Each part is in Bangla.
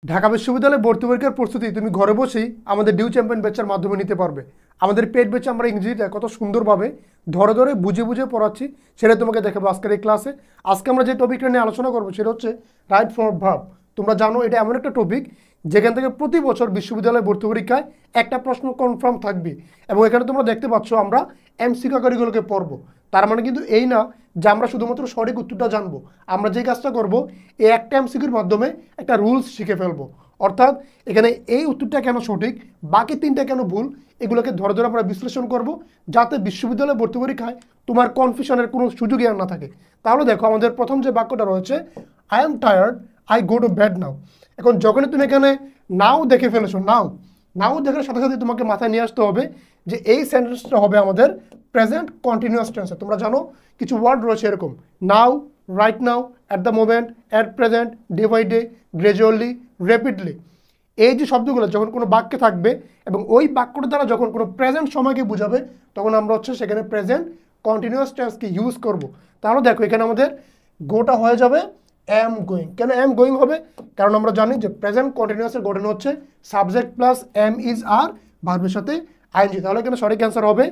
ঢাকা বিশ্ববিদ্যালয়ে ভর্তি পরীক্ষার প্রস্তুতি তুমি ঘরে বসেই আমাদের ডিউ চ্যাম্পিয়ন ব্যাচের মাধ্যমে নিতে পারবে। আমাদের পেড ব্যাচে আমরা ইংরেজিটা কত সুন্দরভাবে ধরে ধরে বুঝে বুঝে পড়াচ্ছি, সেটা তোমাকে দেখাবো আজকের এই ক্লাসে। আজকে আমরা যে টপিকটা নিয়ে আলোচনা করবো সেটা হচ্ছে রাইট ফ্রম ভার্ব। তোমরা জানো এটা এমন একটা টপিক যেখান থেকে প্রতি বছর বিশ্ববিদ্যালয়ে ভর্তি পরীক্ষায় একটা প্রশ্ন কনফার্ম থাকবে, এবং এখানে তোমরা দেখতে পাচ্ছ আমরা এমসিকিউ আকারগুলোকে পড়বো। তার মানে কিন্তু এই না যে আমরা শুধুমাত্র সঠিক উত্তরটা জানবো। আমরা যে কাজটা করবো, এই একটা এমসিকিউর মাধ্যমে একটা রুলস শিখে ফেলবো। অর্থাৎ এখানে এই উত্তরটা কেন সঠিক, বাকি তিনটা কেন ভুল, এগুলোকে ধরে ধরে আমরা বিশ্লেষণ করব, যাতে বিশ্ববিদ্যালয়ে ভর্তি পরীক্ষায় তোমার কনফিউশনের কোনো সুযোগই আর না থাকে। তাহলে দেখো আমাদের প্রথম যে বাক্যটা রয়েছে, I am tired, I go to bed now. এখন যখনই তুমি এখানে নাও দেখে ফেলেছো, নাও দেখার সাথে সাথে তোমাকে মাথায় নিয়ে আসতে হবে যে এই সেন্টেন্সটা হবে আমাদের প্রেজেন্ট কন্টিনিউয়াস টেন্সে। তোমরা জানো কিছু ওয়ার্ড রয়েছে এরকম, now, right now, at the moment, at present, day by day, gradually, rapidly. এই যে শব্দগুলো যখন কোনো বাক্যে থাকবে এবং ওই বাক্যটা দ্বারা যখন কোনো প্রেজেন্ট সময়কে বোঝাবে, তখন আমরা হচ্ছে সেখানে প্রেজেন্ট কন্টিনিউয়াস টেন্সকে ইউজ করব। তাহলে দেখো এখানে আমাদের গোটা হয়ে যাবে এম গোয়িং। কেন এম গোয়িং হবে? কারণ আমরা জানি যে প্রেজেন্ট কন্টিনিউয়াসের গঠন হচ্ছে সাবজেক্ট প্লাস এম ইজ আর ভার্বের সাথে আইএনজি। তাহলে এখানে সঠিক অ্যান্সার হবে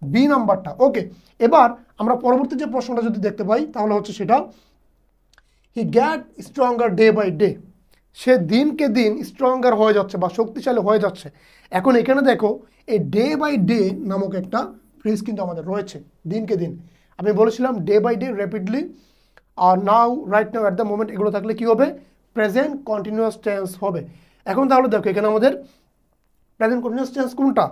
বি নাম্বারটা। ওকে, এবার আমরা পরবর্তী যে প্রশ্নটা যদি দেখতে পাই তাহলে হচ্ছে সেটা, he get stronger day by day. সে দিনকে দিন স্ট্রঙ্গার হয়ে যাচ্ছে বা শক্তিশালী হয়ে যাচ্ছে। এখন এখানে দেখো এই ডে বাই ডে নামক একটা ফ্রেজ কিন্তু আমাদের রয়েছে, দিনকে দিন। আমি বলেছিলাম ডে বাই ডে, র্যাপিডলি, আর now, right now, at the moment, এগুলো থাকলে কি হবে? প্রেজেন্ট কন্টিনিউয়াস টেন্স হবে। এখন তাহলে দেখো এখানে আমাদের প্রেজেন্ট কন্টিনিউয়াস টেন্স কোনটা?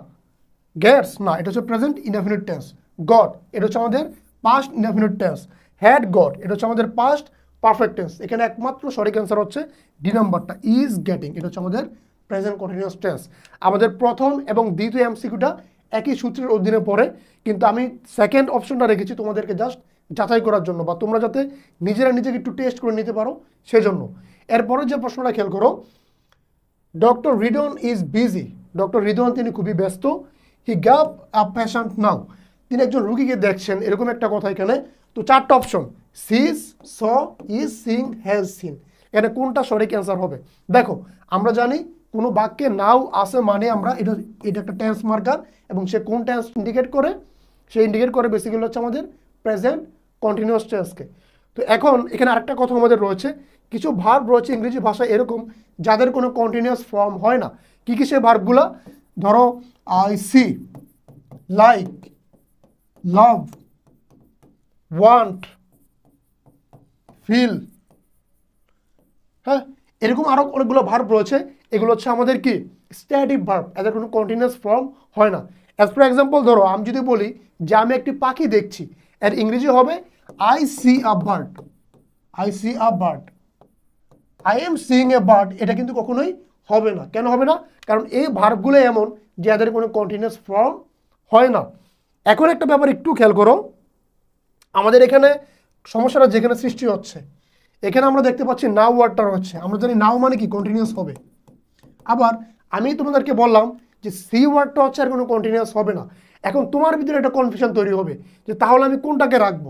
গেটস না, এটা হচ্ছে প্রেজেন্ট ইনডেফিনিট টেন্স। গট, এটা হচ্ছে আমাদের past indefinite tense. Had got, এটা হচ্ছে আমাদের পাস্ট পারফেক্ট টেন্স। এখানে একমাত্র সঠিক অ্যান্সার হচ্ছে ডি নাম্বারটা, ইজ গেটিং। এটা হচ্ছে আমাদের প্রেজেন্ট কন্টিনিউয়াস টেন্স। আমাদের প্রথম এবং দ্বিতীয় এমসিকিউটা একই সূত্রের অধীনে পড়ে, কিন্তু আমি সেকেন্ড অপশনটা রেখেছি তোমাদেরকে জাস্ট যাচাই করার জন্য, বা তোমরা যাতে নিজেরা নিজেকে একটু টেস্ট করে নিতে পারো সেজন্য। এরপরে যে প্রশ্নটা খেয়াল করো, doctor Radeon is busy. Doctor Ridon তিনি খুবই ব্যস্ত। হি গ্যাভ আ পেশেন্ট নাও। তিনি একজন রুগীকে দেখছেন, এরকম একটা কথা এখানে। তো চারটা option, sees, saw, is, seeing, has seen. এখানে কোনটা সঠিক অ্যান্সার হবে? দেখো আমরা জানি কোনো বাক্যে নাও আসে মানে আমরা এটা একটা টেন্স মার্কার, এবং সে কোন টেন্স ইন্ডিকেট করে? সে ইন্ডিকেট করে বেসিক্যালি হচ্ছে আমাদের প্রেজেন্ট কন্টিনিউয়াস টেন্সকে। তো এখন এখানে আরেকটা কথা আমাদের রয়েছে, কিছু ভার্ব রয়েছে ইংরেজি ভাষায় এরকম যাদের কোনো কন্টিনিউয়াস ফর্ম হয় না। কি কি সেই ভার্বগুলো? ধরো I see, like, love, want, feel, হ্যাঁ, এরকম আরও অনেকগুলো ভার্ব রয়েছে। এগুলো হচ্ছে আমাদের কি স্ট্যাটিক ভার্ব, এদের কোনো কন্টিনিউয়াস ফর্ম হয় না। অ্যাজ ফর এক্সাম্পল ধরো আমি যদি বলি যে আমি একটি পাখি দেখছি, এর ইংরেজি হবে I C a bird. I C a bird. I am seeing a bird, এটা কিন্তু কখনোই হবে না। কেন হবে না? কারণ এই ভার্বগুলো এমন যে এদের কোনো কন্টিনিউয়াস ফর্ম হয় না। এখন একটা ব্যাপার একটু খেয়াল করো, আমাদের এখানে সমস্যাটা যেখানে সৃষ্টি হচ্ছে, এখানে আমরা দেখতে পাচ্ছি নাও ওয়ার্ডটা রয়েছে। আমরা জানি নাও মানে কি কন্টিনিউয়াস হবে। আবার আমি তোমাদেরকে বললাম যে সি ওয়ার্ডটা হচ্ছে আর কোনো কন্টিনিউয়াস হবে না। এখন তোমার ভিতরে একটা কনফিউশন তৈরি হবে যে তাহলে আমি কোনটাকে রাখবো।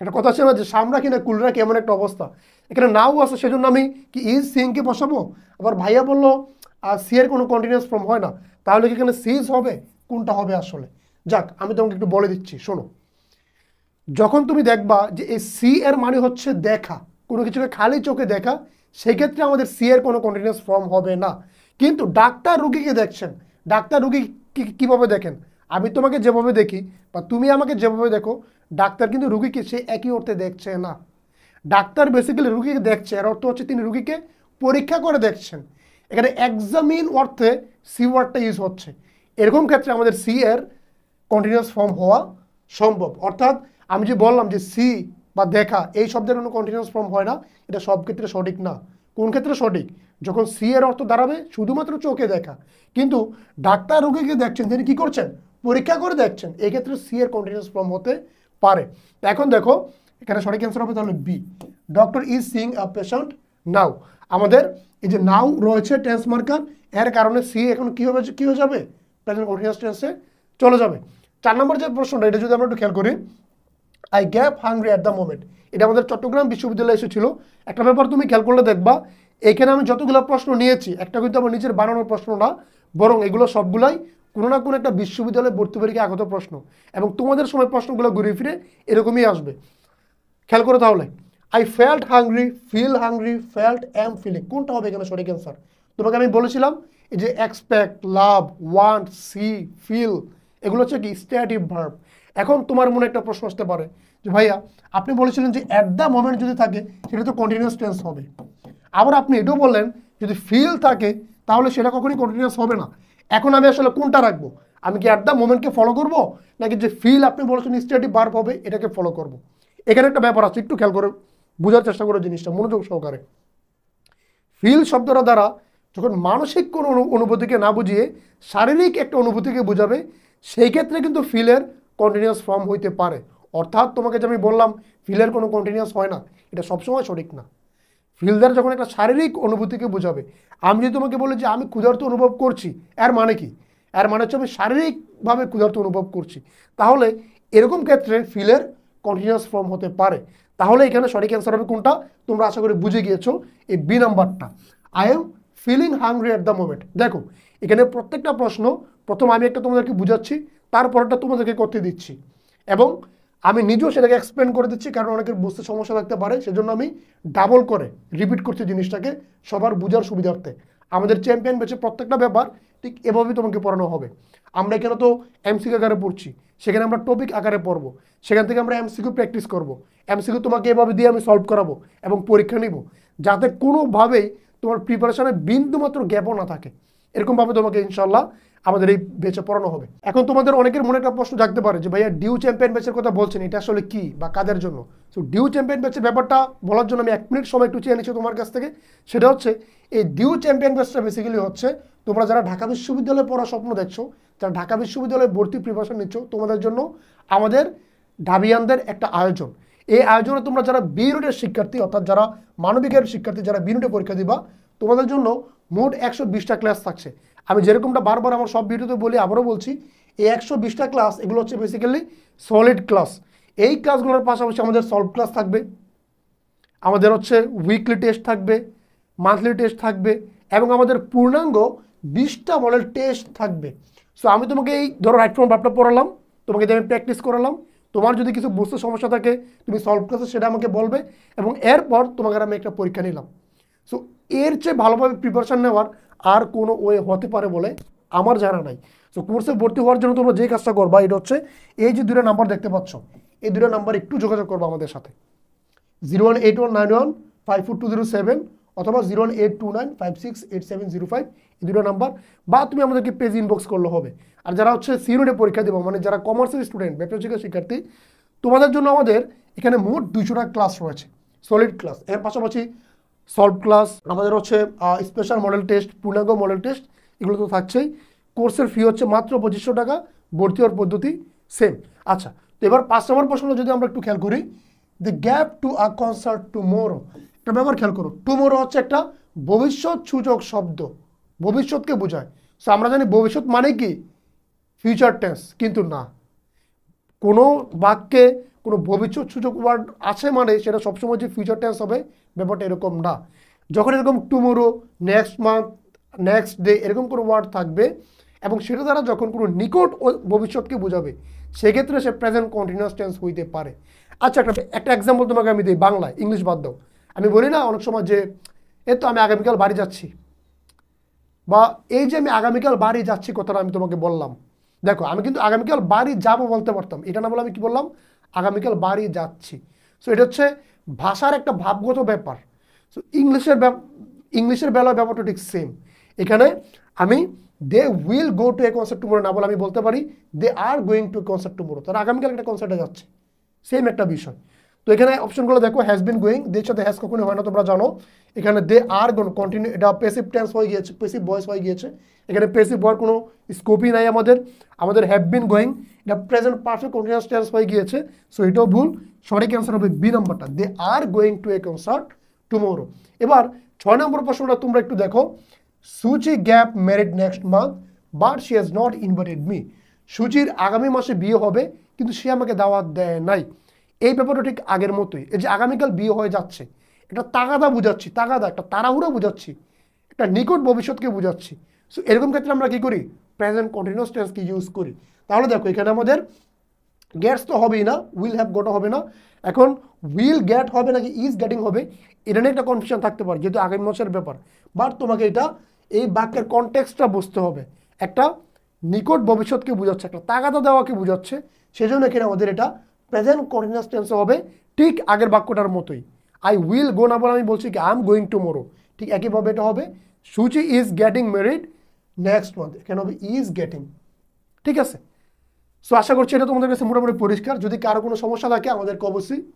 একটা কথা আছে না যে সামরা কিনা কুল রাখি, এমন একটা অবস্থা। এখানে নাও আছে সেজন্য আমি কি ইজ সিংকে বসাবো? আবার ভাইয়া বললো সি এর কোনো কন্টিনিউয়াস ফর্ম হয় না, তাহলে কি এখানে সিজ হবে? কোনটা হবে আসলে? যাক আমি তোমাকে একটু বলে দিচ্ছি, শোনো। যখন তুমি দেখবা যে এই সি এর মানে হচ্ছে দেখা, কোনো কিছুকে খালি চোখে দেখা, সেই ক্ষেত্রে আমাদের সি এর কোনো কন্টিনিউয়াস ফর্ম হবে না। কিন্তু ডাক্তার রুগীকে দেখছেন, ডাক্তার রুগী কীভাবে দেখেন? আমি তোমাকে যেভাবে দেখি বা তুমি আমাকে যেভাবে দেখো, ডাক্তার কিন্তু রুগীকে সে একই অর্থে দেখছে না। ডাক্তার বেসিক্যালি রুগীকে দেখছে, এর অর্থ হচ্ছে তিনি রুগীকে পরীক্ষা করে দেখছেন। এখানে এক্সামিন অর্থে সি ওয়ার্ডটা ইউজ হচ্ছে। এরকম ক্ষেত্রে আমাদের সি এর কন্টিনিউয়াস ফর্ম হওয়া সম্ভব। অর্থাৎ আমি যে বললাম যে সি বা দেখা, এই শব্দের কোনো কন্টিনিউয়াস ফর্ম হয় না, এটা সব ক্ষেত্রে সঠিক না। কোন ক্ষেত্রে সঠিক? যখন সি এর অর্থ দাঁড়াবে শুধুমাত্র চোখে দেখা, কিন্তু ডাক্তার রোগীকে দেখছেন, তিনি কি করছেন? পরীক্ষা করে দেখছেন। এই ক্ষেত্রে সি এর কন্টিনিউয়াস ফর্ম হতে পারে। এখন দেখো এখানে সঠিক অ্যান্সার হবে তাহলে B, doctor is seeing a patient now. আমাদের এই যে নাও রয়েছে টেন্স মার্কার, এর কারণে সি এখন কি হয়ে যাবে? প্রেজেন্ট কন্টিনিউয়াস টেন্সে চলে যাবে। 4 নম্বর যে প্রশ্নটা, এটা যদি আমরা একটু খেয়াল করি, I gap hungry at the moment, এটা আমাদের চট্টগ্রাম বিশ্ববিদ্যালয়ে এসেছিল। একটা ব্যাপার তুমি খেয়াল করলে দেখবা এখানে আমি যতগুলো প্রশ্ন নিয়েছি একটা কিন্তু আমার নিজের বানানোর প্রশ্ন না, বরং এগুলো সবগুলাই কোনো না কোনো একটা বিশ্ববিদ্যালয়ে ভর্তি পরীক্ষায় আগত প্রশ্ন, এবং তোমাদের সময় প্রশ্নগুলো ঘুরে ফিরে এরকমই আসবে। খেয়াল করো তাহলে, I felt hungry, feel hungry, felt am feeling, কোনটা হবে এখানে সঠিক অ্যান্সার? তোমাকে আমি বলেছিলাম এই যে এক্সপেক্ট, লাভ, ওয়ান্ট, সি, ফিল, এগুলো হচ্ছে কি স্ট্যাটিক ভার্ব। এখন তোমার মনে একটা প্রশ্ন আসতে পারে যে ভাইয়া আপনি বলেছিলেন যে অ্যাট দ্য মোমেন্ট যদি থাকে সেটা তো কন্টিনিউয়াস টেন্স হবে, আবার আপনি এটাও বললেন যদি ফিল থাকে তাহলে সেটা কখনই কন্টিনিউয়াস হবে না। এখন আমি আসলে কোনটা রাখবো? আমি কি অ্যাট দ্য মোমেন্টকে ফলো করবো, নাকি যে ফিল আপনি বলেছেন স্ট্যাটিক ভার্ব হবে এটাকে ফলো করব? এখানে একটা ব্যাপার আছে, একটু খেয়াল করে বোঝার চেষ্টা করো জিনিসটা মনোযোগ সহকারে। ফিল শব্দটা দ্বারা যখন মানসিক কোনো অনুভূতিকে না বুঝিয়ে শারীরিক একটা অনুভূতিকে বোঝাবে, সেই ক্ষেত্রে কিন্তু ফিলের কন্টিনিউয়াস ফর্ম হইতে পারে। অর্থাৎ তোমাকে যে আমি বললাম ফিলের কোনো কন্টিনিউয়াস হয় না, এটা সবসময় সঠিক না। ফিল দ্বারা যখন একটা শারীরিক অনুভূতিকে বোঝাবে, আমি যদি তোমাকে বলি যে আমি ক্ষুধার্ত অনুভব করছি, এর মানে কি? এর মানে হচ্ছে আমি শারীরিকভাবে ক্ষুধার্ত অনুভব করছি, তাহলে এরকম ক্ষেত্রে ফিলের কন্টিনিউয়াস ফর্ম হতে পারে। তাহলে এখানে সঠিক অ্যান্সার হবে কোনটা? তোমরা আশা করি বুঝে গিয়েছো, এই বি নাম্বারটা, I am feeling hungry at the moment. দেখো এখানে প্রত্যেকটা প্রশ্ন প্রথম আমি একটা তোমাদেরকে বুঝাচ্ছি, তারপরটা তোমাদেরকে করতে দিচ্ছি, এবং আমি নিজেও সেটাকে এক্সপ্লেন করে দিচ্ছি, কারণ অনেকের বুঝতে সমস্যা থাকতে পারে, সেজন্য আমি ডাবল করে রিপিট করছি জিনিসটাকে সবার বোঝার সুবিধার্থে। আমাদের চ্যাম্পিয়ন ব্যাচে প্রত্যেকটা ব্যাপার ঠিক এভাবেই তোমাকে পড়ানো হবে। আমরা এখানে তো এমসিকিউ আকারে পড়ছি, সেখানে আমরা টপিক আকারে পড়বো, সেখান থেকে আমরা এমসিকিউ প্র্যাকটিস করব, এমসিকিউ তোমাকে এভাবে দিয়ে আমি সলভ করাবো এবং পরীক্ষা নিব, যাতে কোনোভাবেই তোমার প্রিপারেশনে বিন্দুমাত্র গ্যাপও না থাকে। এরকমভাবে তোমাকে ইনশাল্লাহ আমাদের এই ব্যাচে পড়ানো হবে। এখন তোমাদের অনেকের মনে একটা প্রশ্ন জাগতে পারে যে ভাইয়া ডিউ চ্যাম্পিয়ন ব্যাচের কথা বলছেন, এটা আসলে কি বা কাদের জন্য? সো ডিউ চ্যাম্পিয়ন ব্যাচের ব্যাপারটা বলার জন্য আমি 1 মিনিট সময় একটু চেয়ে নিচ্ছি তোমার কাছ থেকে। সেটা হচ্ছে এই ডিউ চ্যাম্পিয়ন ব্যাচটা বেসিক্যালি হচ্ছে তোমরা যারা ঢাকা বিশ্ববিদ্যালয়ে পড়ার স্বপ্ন দেখছো, যারা ঢাকা বিশ্ববিদ্যালয়ে ভর্তি প্রিপারেশন নিচ্ছ, তোমাদের জন্য আমাদের ঢাবিয়ানদের একটা আয়োজন। এই আয়োজনে তোমরা যারা বি ইউনিটের শিক্ষার্থী, অর্থাৎ যারা মানবিকের শিক্ষার্থী, যারা বি ইউনিটে পরীক্ষা দিবা, তোমাদের জন্য মোট 120টা ক্লাস থাকছে। আমি যেরকমটা বারবার আমার সব ভিডিওতে বলি, আবারও বলছি, এই 120টা ক্লাস এগুলো হচ্ছে বেসিক্যালি সলিড ক্লাস। এই ক্লাসগুলোর পাশাপাশি আমাদের সলভ ক্লাস থাকবে, আমাদের হচ্ছে উইকলি টেস্ট থাকবে, মান্থলি টেস্ট থাকবে, এবং আমাদের পূর্ণাঙ্গ 20টা মডেল টেস্ট থাকবে। সো আমি তোমাকে এই ধরো রাইট ফ্রম ভার্বটা পড়ালাম, তোমাকে আমি প্র্যাকটিস করালাম, তোমার যদি কিছু বুঝতে সমস্যা থাকে তুমি সলভ ক্লাসে সেটা আমাকে বলবে, এবং এরপর তোমাকে আমি একটা পরীক্ষা নিলাম। সো এর চেয়ে ভালোভাবে প্রিপারেশান নেওয়ার আর কোনো ওয়ে হতে পারে বলে আমার জানা নাই। সো কোর্সে ভর্তি হওয়ার জন্য তোমরা যে কাজটা করবা, এটা হচ্ছে এই যে 2টা নাম্বার দেখতে পাচ্ছ, এই 2টা নাম্বার একটু যোগাযোগ করবো আমাদের সাথে, 01819154207 অথবা 01829568705, এই 2টা নাম্বার, বা তুমি আমাদেরকে পেজ ইনবক্স করলে হবে। আর যারা হচ্ছে সি ইউনিটে পরীক্ষা দেবো, মানে যারা কমার্সের স্টুডেন্ট, ব্যবসায়িক শিক্ষার্থী, তোমাদের জন্য আমাদের এখানে মোট 200টা ক্লাস রয়েছে, সলিড ক্লাস। এর পাশাপাশি সলভ ক্লাস, আমাদের হচ্ছে স্পেশাল মডেল টেস্ট, পূর্ণাঙ্গ মডেল টেস্ট, এগুলো তো থাকছেই। কোর্সের ফি হচ্ছে মাত্র 2500 টাকা, ভর্তি হওয়ার পদ্ধতি সেম। আচ্ছা, তো এবার 5 নম্বর প্রশ্ন যদি আমরা একটু খেয়াল করি, the gap to a concert tomorrow, একটা ব্যাপার খেয়াল করো, টুমোরো হচ্ছে একটা ভবিষ্যৎ সূচক শব্দ, ভবিষ্যৎকে বোঝায়। সো আমরা জানি ভবিষ্যৎ মানে কি ফিউচার টেন্স, কিন্তু না, কোনো বাক্যে কোনো ভবিষ্যৎ সূচক ওয়ার্ড আছে মানে সেটা সবসময় যে ফিউচার টেন্স হবে, ব্যাপারটা এরকম না। যখন এরকম tomorrow, next month, next day এরকম কোনো ওয়ার্ড থাকবে এবং সেটা দ্বারা যখন কোনো নিকট ভবিষ্যৎকে বোঝাবে, সেক্ষেত্রে সে প্রেজেন্ট কন্টিনিউয়াস টেন্স হইতে পারে। আচ্ছা, একটা এক্সাম্পল তোমাকে আমি দিই, বাংলায়, ইংলিশ বাদ দাও। আমি বলি না অনেক সময় যে তো আমি আগামীকাল বাড়ি যাচ্ছি, বা এই যে আমি আগামীকাল বাড়ি যাচ্ছি কথাটা আমি তোমাকে বললাম, দেখো আমি কিন্তু আগামীকাল বাড়ি যাবো বলতে পারতাম, এটা না বলে আমি কি বললাম, আগামীকাল বাড়ি যাচ্ছি। সো এটা হচ্ছে ভাষার একটা ভাবগত ব্যাপার। সো ইংলিশের বেলায় ব্যাপারটা ঠিক সেম। এখানে আমি they will go to a concert tomorrow না বলে আমি বলতে পারি they are going to a concert tomorrow, তারা আগামীকাল একটা কনসার্টে যাচ্ছে, সেম একটা বিষয়। তো এখানে অপশনগুলো দেখো, হ্যাজ বিন গোয়িং, দের সাথে হ্যাজ কখনো হয় না তোমরা জানো। এখানে দে আর গোন কন্টিনিউ, এটা প্যাসিভ টেন্স হয়ে গিয়েছে, প্যাসিভ ভয়েস হয়ে গিয়েছে, এখানে প্যাসিভ হওয়ার কোনো স্কোপই নাই আমাদের হ্যাভ বিন গোয়িং, এটা প্রেজেন্ট পারফেক্ট কন্টিনিউয়াস টেন্স হয়ে গিয়েছে। সো এটাও ভুল, সঠিক অ্যান্সার হবে বি নাম্বারটা, they are going to a concert tomorrow. এবার 6 নম্বর প্রশ্নটা তোমরা একটু দেখো, Suchi got married next month but she has not invited me, সুচির আগামী মাসে বিয়ে হবে কিন্তু সে আমাকে দাওয়াত দেয় নাই। এই ব্যাপারটা ঠিক আগের মতোই, এই যে আগামীকাল বিয়ে হয়ে যাচ্ছে, একটা তাগাদা বুঝাচ্ছি, তাগাদা একটা তাড়াহুড়া বুঝাচ্ছি, একটা নিকট ভবিষ্যৎকে বুঝাচ্ছি। সো এরকম ক্ষেত্রে আমরা কি করি, প্রেজেন্ট কন্টিনিউয়াস টেন্সকে ইউজ করি। তাহলে দেখো এখানে আমাদের গেটস তো হবেই না, উইল হ্যাভ গোটা হবে না। এখন উইল গেট হবে নাকি ইজ গেটিং হবে, এটা নিয়ে একটা কনফিউশন থাকতে পারে, যেহেতু আগামী মাসের ব্যাপার। বাট তোমাকে এটা এই বাক্যের কনটেক্সটটা বুঝতে হবে, একটা নিকট ভবিষ্যৎকে বোঝাচ্ছে, একটা তাগাদা দেওয়াকে বোঝাচ্ছে। সেজন্য এখানে আমাদের এটা প্রেজেন্ট কন্টিনিউয়াস টেন্সে হবে, ঠিক আগের বাক্যটার মতোই। আই উইল গো না বলে আমি বলছি কি আই এম গোয়িং টুমোরো, ঠিক একইভাবে এটা হবে। Suchi is getting married next month, এখানে হবে ইজ গেটিং। ঠিক আছে, সো আশা করছি এটা তোমাদের কাছে মোটামুটি পরিষ্কার। যদি কারো কোনো সমস্যা থাকে আমাদেরকে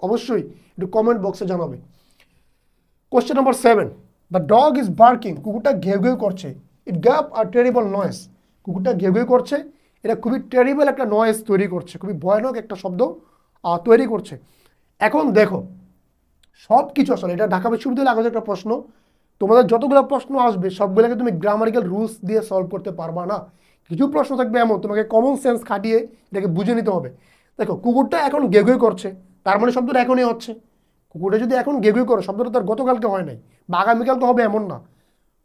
অবশ্যই একটু কমেন্ট বক্সে জানাবে। Question number 7, the dog is barking, কুকুরটা ঘেউ ঘেউ করছে। ইট গ্যাপ আর টেরিবল নয়েস, কুকুরটা ঘেউ ঘেউ করছে, এটা খুবই টেরিবল একটা নয়েস তৈরি করছে, খুবই ভয়ানক একটা শব্দ তৈরি করছে। এখন দেখো সব কিছু আসলে এটা ঢাকা বিশ্ববিদ্যালয়ে আগে একটা প্রশ্ন, তোমাদের যতগুলো প্রশ্ন আসবে সবগুলোকে তুমি গ্রামারিক্যাল রুলস দিয়ে সলভ করতে পারবা না। কিছু প্রশ্ন থাকবে এমন তোমাকে কমন সেন্স খাটিয়ে এটাকে বুঝে নিতে হবে। দেখো কুকুরটা এখন গেগুই করছে, তার মানে শব্দটা এখনই হচ্ছে। কুকুরটা যদি এখন গেগুই করে, শব্দটা তার গতকালকে হয় নাই বা আগামীকালকে হবে এমন না।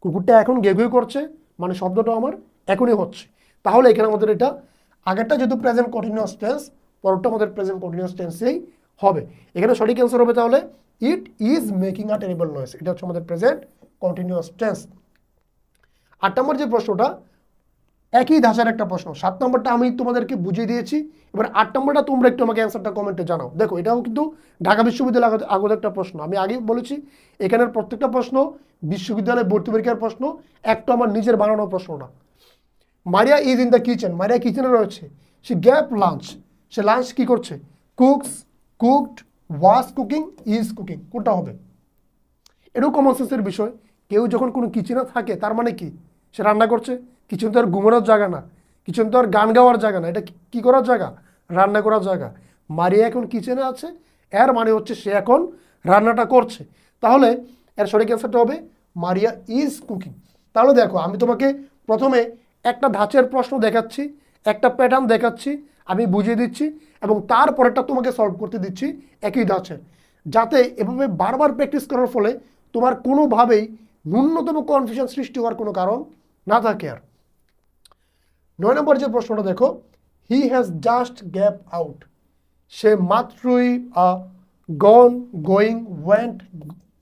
কুকুরটা এখন গেগুই করছে মানে শব্দটা আমার এখনই হচ্ছে। তাহলে এখানে আমাদের এটা আগেরটা যেহেতু প্রেজেন্ট কন্টিনিউয়াস টেন্স, পরেরটা আমাদের প্রেজেন্ট কন্টিনিউয়াস টেন্সেই হবে। এখানে সঠিক অ্যান্সার হবে তাহলে it is making a terrible noise, এটা হচ্ছে আমাদের প্রেজেন্ট কন্টিনিউয়াস টেন্স। 8 নম্বর যে প্রশ্নটা একই ধাঁচার একটা প্রশ্ন, 7 নম্বরটা আমি তোমাদেরকে বুঝিয়ে দিয়েছি। এবার 8 নম্বরটা তোমরা একটু আমাকে অ্যান্সারটা কমেন্টে জানাও। দেখো এটাও কিন্তু ঢাকা বিশ্ববিদ্যালয় আগত একটা প্রশ্ন, আমি আগেই বলেছি এখানের প্রত্যেকটা প্রশ্ন বিশ্ববিদ্যালয়ে ভর্তি পরীক্ষার প্রশ্ন, একটা আমার নিজের বানানো প্রশ্ন না। মারিয়া ইজ ইন দ্য কিচেন, মারিয়া কিচেনে রয়েছে। সে গ্যাপ লাঞ্চ, সে লাঞ্চ কি করছে, cooks, cooked, was cooking, is cooking, কোনটা হবে? এটাও কমন সেন্সের বিষয়। কেউ যখন কোনো কিচেনে থাকে তার মানে কি, সে রান্না করছে। কিচেন তো আর ঘুমানোর জায়গা না, কিচেন তো আর গান গাওয়ার জায়গা না, এটা কি করার জায়গা, রান্না করার জায়গা। মারিয়া এখন কিচেনে আছে, এর মানে হচ্ছে সে এখন রান্নাটা করছে। তাহলে এর সঠিক অ্যান্সারটা হবে মারিয়া ইজ কুকিং। তাহলে দেখো আমি তোমাকে প্রথমে একটা ধাঁচের প্রশ্ন দেখাচ্ছি, একটা প্যাটার্ন দেখাচ্ছি, আমি বুঝিয়ে দিচ্ছি এবং তারপরেরটা তোমাকে সলভ করতে দিচ্ছি একই ধাঁচের, যাতে এভাবে বারবার প্র্যাকটিস করার ফলে তোমার কোনোভাবেই ন্যূনতম কনফিউশন সৃষ্টি হওয়ার কোনো কারণ না থাকে। আর 9 নম্বর যে প্রশ্নটা দেখো, he has just got out, সে মাত্রই গন, গোয়িং, ওয়েন্ট,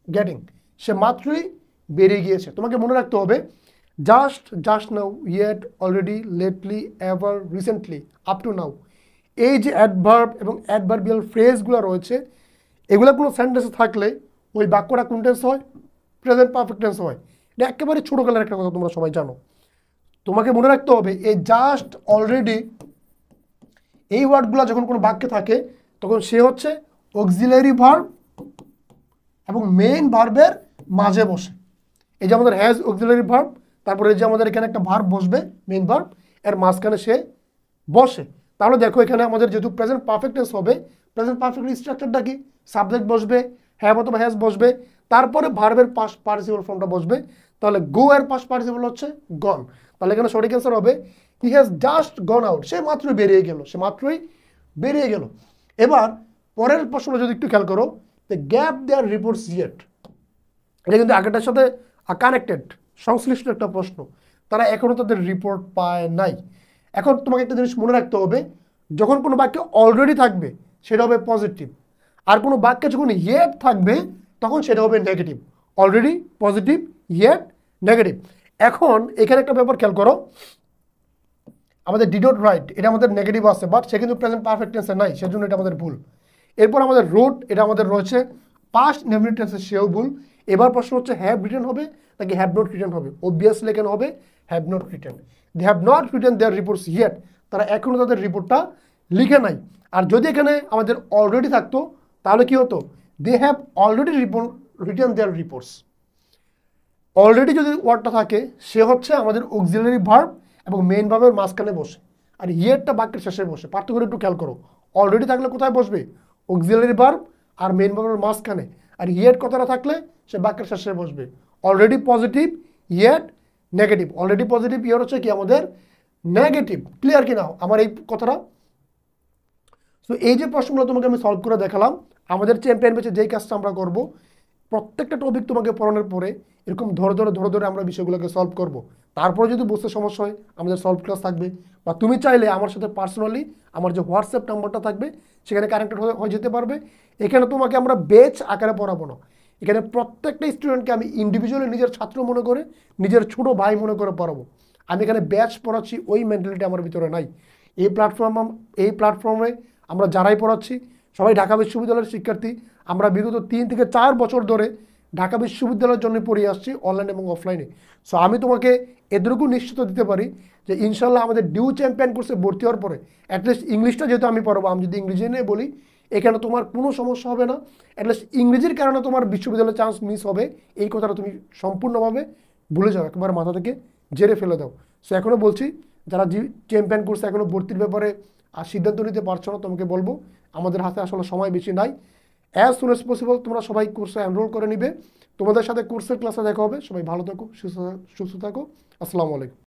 গেটিং, সে মাত্রই বেরিয়ে গিয়েছে। তোমাকে মনে রাখতে হবে just, just now, yet, already, lately, ever, recently, up to now, এই যে অ্যাডভার্ব এবং অ্যাডভার্বিয়াল ফ্রেজগুলো রয়েছে, এগুলো কোনো সেন্টেন্সে থাকলে ওই বাক্যটা কোন টেন্স হয়, প্রেজেন্ট পারফেক্ট টেন্স হয়। এটা একেবারে ছোটোকালের একটা কথা, তোমরা সবাই জানো। তোমাকে মনে রাখতে হবে এই জাস্ট, অলরেডি, এই ওয়ার্ডগুলো যখন কোনো বাক্যে থাকে তখন সে হচ্ছে অক্সিলারি ভার্ব এবং মেইন ভার্বের মাঝে বসে। এই যে আমাদের হ্যাজ অক্সিলারি ভার্ব, তারপরে এই যে আমাদের এখানে একটা ভার্ব বসবে মেইন ভার্ব, এর মাঝখানে সে বসে। তাহলে দেখো এখানে আমাদের যেহেতু প্রেজেন্ট পারফেক্ট টেন্স হবে, প্রেজেন্ট পারফেক্ট স্ট্রাকচারটা কি, সাবজেক্ট বসবে, হ্যাভ অথবা হ্যাজ বসবে, তারপরে ভার্বের পাস্ট পার্টিসিপল ফর্মটা বসবে। তাহলে গো এর পাস্ট পার্টিসিপল হচ্ছে গন। তাহলে এখানে সঠিক অ্যান্সার হবে he has just gone out, সে মাত্রই বেরিয়ে গেল, সে মাত্রই বেরিয়ে গেল। এবার পরের প্রশ্নটা যদি একটু খেয়াল করো, the gap their reports yet, এটা কিন্তু আগেরটার সাথে কানেক্টেড, সংশ্লিষ্ট একটা প্রশ্ন। তারা এখনও তাদের রিপোর্ট পায় নাই। এখন তোমাকে একটা জিনিস মনে রাখতে হবে, যখন কোনো বাক্যে অলরেডি থাকবে সেটা হবে পজিটিভ, আর কোনো বাক্যে যখন ইয়েট থাকবে তখন সেটা হবে negative. Already positive, yet negative. এখন এখানে একটা ব্যাপার খেয়াল করো, আমাদের ডিড নট রাইট, এটা আমাদের নেগেটিভ আছে, বাট সে কিন্তু প্রেজেন্ট পারফেক্ট টেন্সে নাই, সেজন্য এটা আমাদের ভুল। এরপর আমাদের রোড, এটা আমাদের রয়েছে পাস্ট ইনডেফিনিট টেন্সে, সেও ভুল। এবার প্রশ্ন হচ্ছে হ্যাভ রিটেন হবে নাকি হ্যাভ নট রিটেন হবে। অবভিয়াসলি এখানে হবে have not written. They have not written their reports yet, তারা এখনও তাদের রিপোর্টটা লিখে নাই। আর যদি এখানে আমাদের অলরেডি থাকতো তাহলে কি হতো, they have already written their reports. Already যদি ওয়ার্ডটা থাকে সে হচ্ছে আমাদের অক্সিলারি ভার্ব এবং মেইন ভার্বের মাঝখানে বসে, আর ইয়েটটা বাক্যের শেষে বসে। পার্থক্য একটু খেয়াল করো, অলরেডি থাকলে কোথায় বসবে, অক্সিলারি ভার্ব আর মেইন ভার্বের মাঝখানে, আর ইয়েট কথাটা থাকলে সে বাক্যের শেষে বসবে। Already positive, yet negative. Already positive, yet হচ্ছে কি আমাদের নেগেটিভ। ক্লিয়ার কি না আমার এই কথাটা? সো এই যে প্রশ্নগুলো তোমাকে আমি সলভ করে দেখালাম, আমাদের চ্যাম্পিয়ন ব্যাচে যেই কাজটা আমরা করব, প্রত্যেকটা টপিক তোমাকে পড়ানোর পরে এরকম ধরে ধরে আমরা বিষয়গুলোকে সলভ করব। তারপরে যদি বুঝতে সমস্যা হয় আমাদের সলভ ক্লাস থাকবে, বা তুমি চাইলে আমার সাথে পার্সোনালি আমার যে হোয়াটসঅ্যাপ নাম্বারটা থাকবে সেখানে কানেক্টেড হয়ে যেতে পারবে। এখানে তোমাকে আমরা ব্যাচ আকারে পড়াবো না, এখানে প্রত্যেকটা স্টুডেন্টকে আমি ইন্ডিভিজুয়ালি নিজের ছাত্র মনে করে, নিজের ছোট ভাই মনে করে পড়াবো। আমি এখানে ব্যাচ পড়াচ্ছি ওই মেন্টালিটি আমার ভিতরে নাই। এই প্ল্যাটফর্মে আমরা যারাই পড়াচ্ছি সবাই ঢাকা বিশ্ববিদ্যালয়ের শিক্ষার্থী। আমরা বিগত 3 থেকে 4 বছর ধরে ঢাকা বিশ্ববিদ্যালয়ের জন্য পড়িয়ে আসছি অনলাইন এবং অফলাইনে। সো আমি তোমাকে এতটুকু নিশ্চিত দিতে পারি যে ইনশাল্লাহ আমাদের ডিউ চ্যাম্পিয়ন কোর্সে ভর্তি হওয়ার পরে অ্যাটলিস্ট ইংলিশটা যেহেতু আমি পড়াবো, আমি যদি ইংরেজি নিয়ে বলি এখানে তোমার কোনো সমস্যা হবে না। অ্যাটলিস্ট ইংরেজির কারণে তোমার বিশ্ববিদ্যালয়ের চান্স মিস হবে এই কথাটা তুমি সম্পূর্ণভাবে ভুলে যাও, একবার মাথা থেকে জেরে ফেলে দাও। সো এখনও বলছি, যারা চ্যাম্পিয়ন কোর্সে এখনও ভর্তির ব্যাপারে সিদ্ধান্ত নিতে পারছো না, তোমাকে বলবো আমাদের হাতে আসলে সময় বেশি নাই। অ্যাজ সুন অ্যাজ পসিবল তোমরা সবাই কোর্সে এনরোল করে নিবে। তোমাদের সাথে কোর্সের ক্লাসে দেখা হবে। সবাই ভালো থাকো, সুস্থ থাকো। আসসালামু আলাইকুম।